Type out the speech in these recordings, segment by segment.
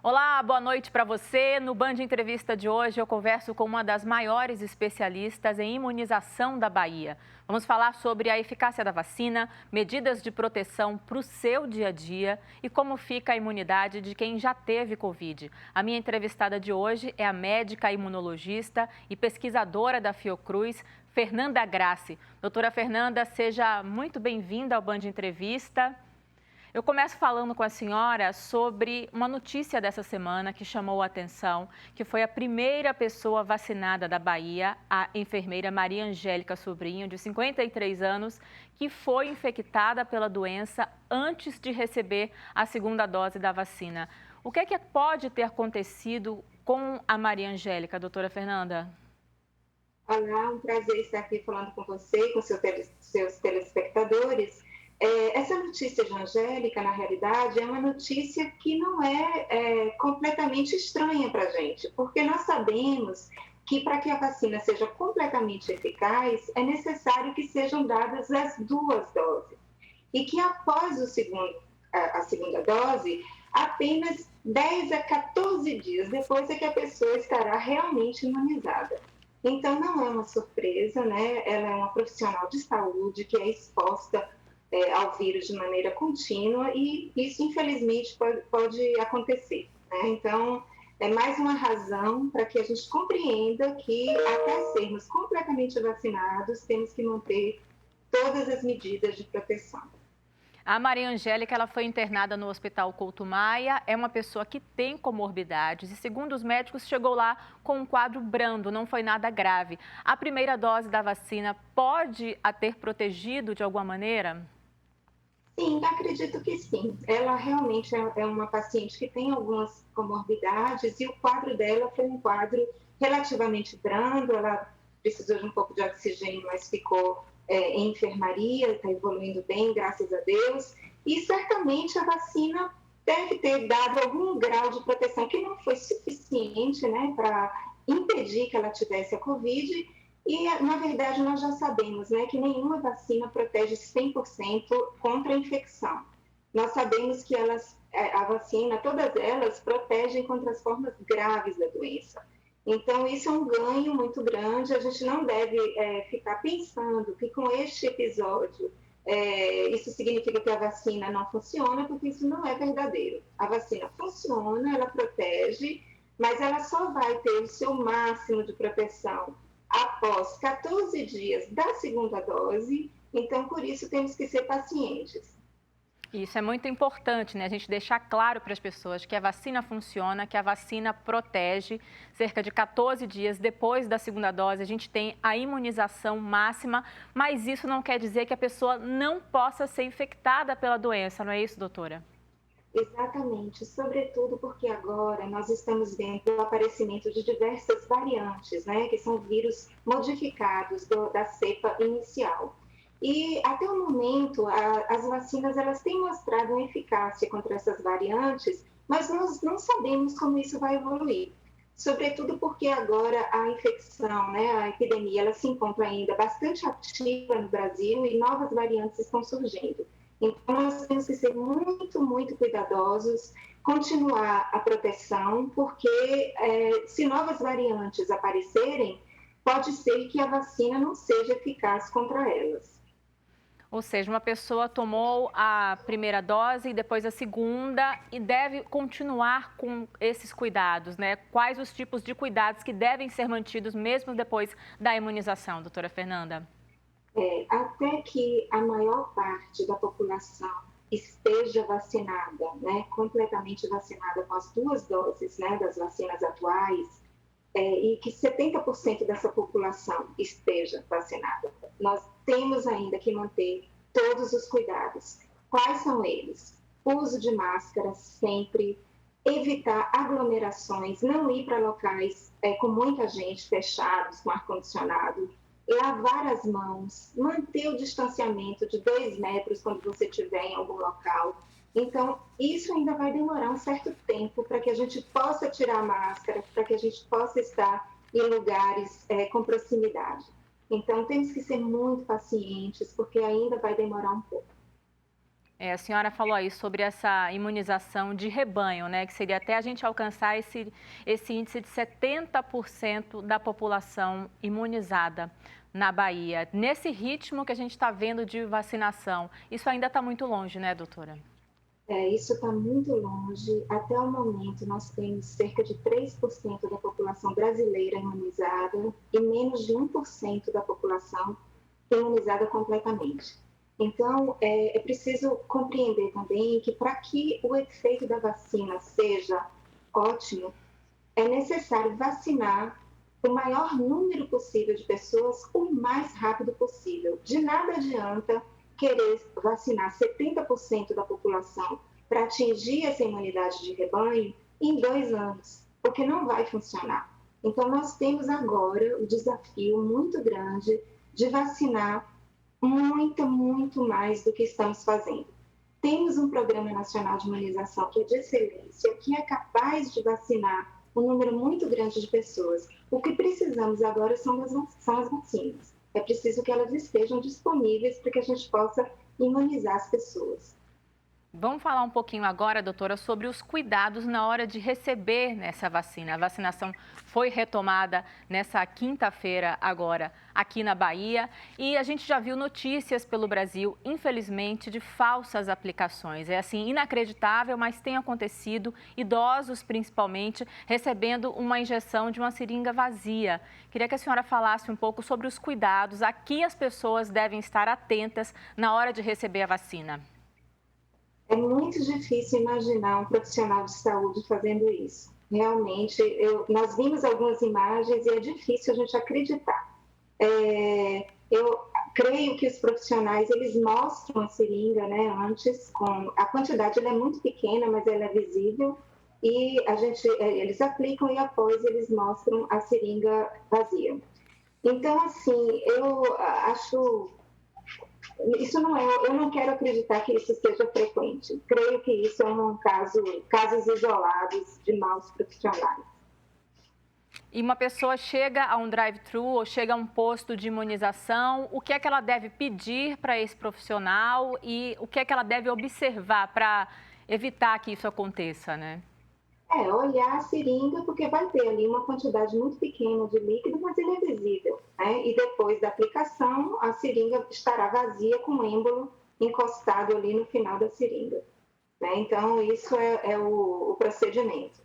Olá, boa noite para você. No Band Entrevista de hoje eu converso com uma das maiores especialistas em imunização da Bahia. Vamos falar sobre a eficácia da vacina, medidas de proteção para o seu dia a dia e como fica a imunidade de quem já teve Covid. A minha entrevistada de hoje é a médica imunologista e pesquisadora da Fiocruz, Fernanda Grassi. Doutora Fernanda, seja muito bem-vinda ao Band Entrevista. Eu começo falando com a senhora sobre uma notícia dessa semana que chamou a atenção, que foi a primeira pessoa vacinada da Bahia, a enfermeira Maria Angélica Sobrinho, de 53 anos, que foi infectada pela doença antes de receber a segunda dose da vacina. O que é que pode ter acontecido com a Maria Angélica, doutora Fernanda? Olá, um prazer estar aqui falando com você e com seus telespectadores. Essa notícia de Angélica, na realidade, é uma notícia que não é completamente estranha para a gente, porque nós sabemos que para que a vacina seja completamente eficaz, é necessário que sejam dadas as duas doses. E que após a segunda dose, apenas 10 a 14 dias depois é que a pessoa estará realmente imunizada. Então, não é uma surpresa, né? Ela é uma profissional de saúde que é exposta ao vírus de maneira contínua e isso, infelizmente, pode acontecer, né? Então, é mais uma razão para que a gente compreenda que, até sermos completamente vacinados, temos que manter todas as medidas de proteção. A Maria Angélica, ela foi internada no Hospital Couto Maia, é uma pessoa que tem comorbidades e, segundo os médicos, chegou lá com um quadro brando, não foi nada grave. A primeira dose da vacina pode a ter protegido de alguma maneira? Sim, acredito que sim. Ela realmente é uma paciente que tem algumas comorbidades e o quadro dela foi um quadro relativamente brando, ela precisou de um pouco de oxigênio, mas ficou em enfermaria, está evoluindo bem, graças a Deus. E certamente a vacina deve ter dado algum grau de proteção que não foi suficiente, né, para impedir que ela tivesse a Covid. E, na verdade, nós já sabemos, né, que nenhuma vacina protege 100% contra a infecção. Nós sabemos que a vacina, todas elas, protegem contra as formas graves da doença. Então, isso é um ganho muito grande. A gente não deve ficar pensando que com este episódio isso significa que a vacina não funciona, porque isso não é verdadeiro. A vacina funciona, ela protege, mas ela só vai ter o seu máximo de proteção após 14 dias da segunda dose, então por isso temos que ser pacientes. Isso é muito importante, né? A gente deixar claro para as pessoas que a vacina funciona, que a vacina protege. Cerca de 14 dias depois da segunda dose, a gente tem a imunização máxima, mas isso não quer dizer que a pessoa não possa ser infectada pela doença, não é isso, doutora? Exatamente, sobretudo porque agora nós estamos vendo o aparecimento de diversas variantes, né, que são vírus modificados da cepa inicial. E até o momento, as vacinas elas têm mostrado uma eficácia contra essas variantes, mas nós não sabemos como isso vai evoluir. Sobretudo porque agora a infecção, né, a epidemia, ela se encontra ainda bastante ativa no Brasil e novas variantes estão surgindo. Então, nós temos que ser muito, muito cuidadosos, continuar a proteção, porque se novas variantes aparecerem, pode ser que a vacina não seja eficaz contra elas. Ou seja, uma pessoa tomou a primeira dose e depois a segunda e deve continuar com esses cuidados, né? Quais os tipos de cuidados que devem ser mantidos mesmo depois da imunização, doutora Fernanda? Até que a maior parte da população esteja vacinada, né, completamente vacinada com as duas doses, né, das vacinas atuais, e que 70% dessa população esteja vacinada, nós temos ainda que manter todos os cuidados. Quais são eles? Uso de máscara sempre, evitar aglomerações, não ir para locais com muita gente, fechados, com ar-condicionado, lavar as mãos, manter o distanciamento de 2 metros quando você estiver em algum local. Então, isso ainda vai demorar um certo tempo para que a gente possa tirar a máscara, para que a gente possa estar em lugares com proximidade. Então, temos que ser muito pacientes, porque ainda vai demorar um pouco. A senhora falou aí sobre essa imunização de rebanho, né? Que seria até a gente alcançar esse índice de 70% da população imunizada na Bahia. Nesse ritmo que a gente está vendo de vacinação, isso ainda está muito longe, né, doutora? Isso está muito longe. Até o momento, nós temos cerca de 3% da população brasileira imunizada e menos de 1% da população imunizada completamente. Então, é preciso compreender também que para que o efeito da vacina seja ótimo, é necessário vacinar o maior número possível de pessoas o mais rápido possível. De nada adianta querer vacinar 70% da população para atingir essa imunidade de rebanho em 2 anos, porque não vai funcionar. Então, nós temos agora o desafio muito grande de vacinar muito mais do que estamos fazendo. Temos um Programa Nacional de Imunização que é de excelência, que é capaz de vacinar um número muito grande de pessoas. O que precisamos agora são as vacinas. É preciso que elas estejam disponíveis para que a gente possa imunizar as pessoas. Vamos falar um pouquinho agora, doutora, sobre os cuidados na hora de receber essa vacina. A vacinação foi retomada nessa quinta-feira agora aqui na Bahia e a gente já viu notícias pelo Brasil, infelizmente, de falsas aplicações. É assim, inacreditável, mas tem acontecido, idosos principalmente, recebendo uma injeção de uma seringa vazia. Queria que a senhora falasse um pouco sobre os cuidados a que as pessoas devem estar atentas na hora de receber a vacina. É muito difícil imaginar um profissional de saúde fazendo isso. Realmente, nós vimos algumas imagens e é difícil a gente acreditar. Eu creio que os profissionais, eles mostram a seringa, né, antes, a quantidade ela é muito pequena, mas ela é visível, e eles aplicam e após eles mostram a seringa vazia. Então, assim, eu acho... eu não quero acreditar que isso seja frequente. Creio que isso é casos isolados de maus profissionais. E uma pessoa chega a um drive-thru ou chega a um posto de imunização, o que é que ela deve pedir para esse profissional e o que é que ela deve observar para evitar que isso aconteça, né? Olhar a seringa, porque vai ter ali uma quantidade muito pequena de líquido, mas ele é visível, né? E depois da aplicação, a seringa estará vazia com o êmbolo encostado ali no final da seringa, né? Então, isso é o procedimento.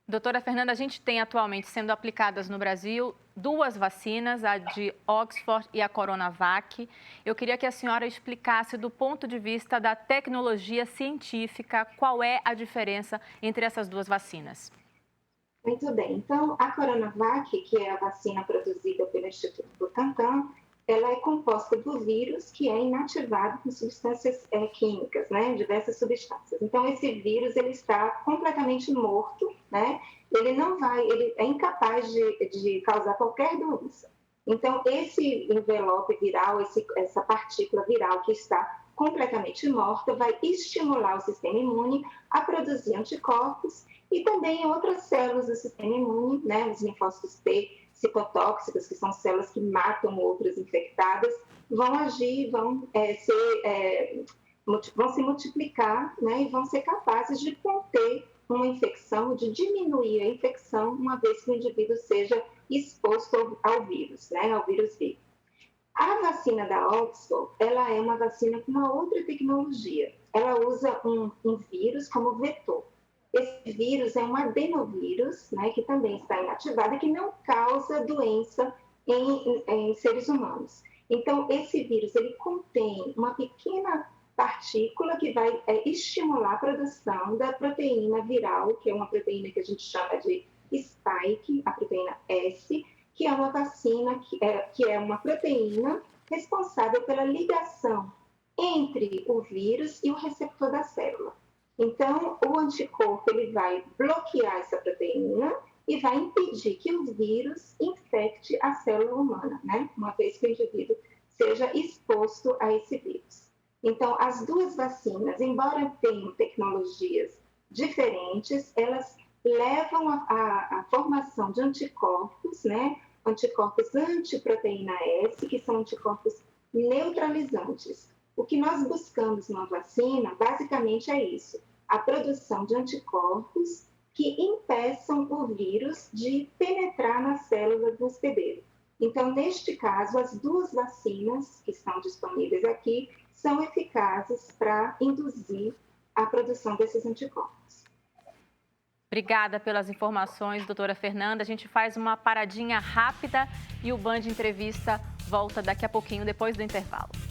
Doutora Fernanda, a gente tem atualmente sendo aplicadas no Brasil 2 vacinas, a de Oxford e a Coronavac. Eu queria que a senhora explicasse do ponto de vista da tecnologia científica qual é a diferença entre essas 2 vacinas. Muito bem. Então, a Coronavac, que é a vacina produzida pelo Instituto Butantan, ela é composta do vírus que é inativado com substâncias químicas, né, diversas substâncias. Então, esse vírus ele está completamente morto, né? Ele é incapaz de causar qualquer doença. Então, esse envelope viral, essa partícula viral que está completamente morta, vai estimular o sistema imune a produzir anticorpos e também outras células do sistema imune, né, os linfócitos T, citotóxicos, que são células que matam outras infectadas, vão agir, vão se multiplicar, né, e vão ser capazes de conter uma infecção, de diminuir a infecção, uma vez que o indivíduo seja exposto ao vírus, né, ao vírus vivo. A vacina da Oxford, ela é uma vacina com uma outra tecnologia. Ela usa um vírus como vetor. Esse vírus é um adenovírus, né, que também está inativado e que não causa doença em seres humanos. Então, esse vírus ele contém uma pequena partícula que vai estimular a produção da proteína viral, que é uma proteína que a gente chama de spike, a proteína S, que é uma vacina, que é uma proteína responsável pela ligação entre o vírus e o receptor da célula. Então, o anticorpo ele vai bloquear essa proteína e vai impedir que o vírus infecte a célula humana, né? Uma vez que o indivíduo seja exposto a esse vírus. Então, as 2 vacinas, embora tenham tecnologias diferentes, elas levam à formação de anticorpos, né? Anticorpos antiproteína S, que são anticorpos neutralizantes. O que nós buscamos numa vacina, basicamente, é isso: a produção de anticorpos que impeçam o vírus de penetrar nas células do hospedeiro. Então, neste caso, as duas vacinas que estão disponíveis aqui são eficazes para induzir a produção desses anticorpos. Obrigada pelas informações, doutora Fernanda. A gente faz uma paradinha rápida e o Band Entrevista volta daqui a pouquinho, depois do intervalo.